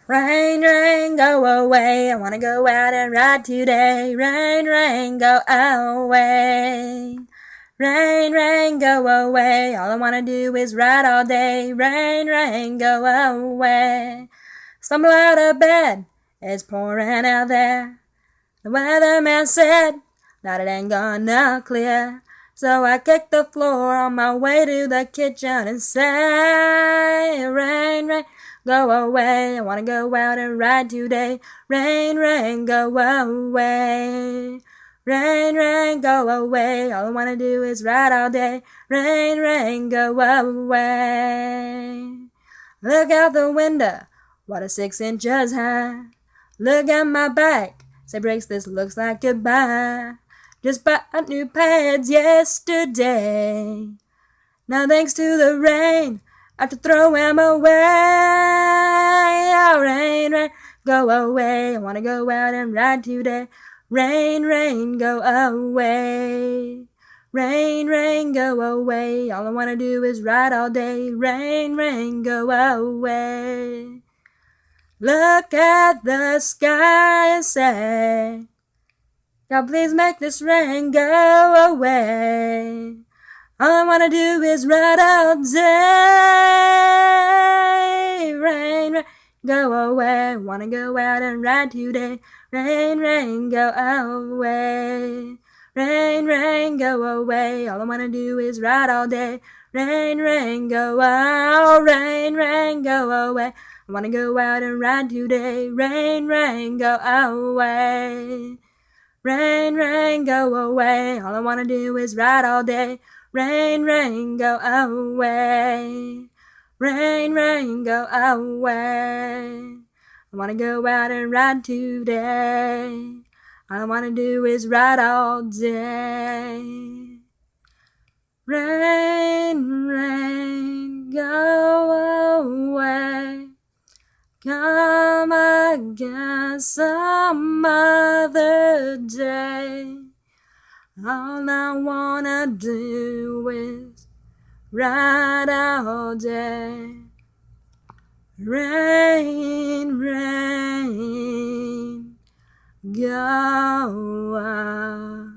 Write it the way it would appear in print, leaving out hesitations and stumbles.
Rain, rain, go away. I wanna go out and ride today. Rain, rain, go away. Rain, rain, go away. All I wanna do is ride all day. Rain, rain, go away. Stumble out of bed, it's pouring out there. The weatherman said that it ain't gonna clear. So I kicked the floor on my way to the kitchen and say, rain, rain, go away. I wanna go out and ride today. Rain, rain, go away. Rain, rain, go away. All I wanna do is ride all day. Rain, rain, go away. Look out the window, water 6 inches high. Look at my back, say brakes, this looks like goodbye. Just bought new pads yesterday. Now thanks to the rain, I have to throw them away. Oh, rain, rain, go away. I wanna go out and ride today. Rain, rain, go away. Rain, rain, go away. All I wanna do is ride all day. Rain, rain, go away. Look at the sky and say, God, please make this rain go away. All I wanna do is ride all day. Rain, rain, go away. Wanna go out and ride today. Rain, rain, go away. Rain, rain, go away. All I wanna do is ride all day. Rain, rain, go out. Rain, rain, go away. I wanna go out and ride today. Rain, rain, go away. Rain, rain, go away. All I wanna do is ride all day. Rain, rain, go away. Rain, rain, go away. I wanna go out and ride today. All I wanna do is ride all day. Rain, rain, go away. Come again some other day. All I wanna do is ride all day. Rain, rain, go away.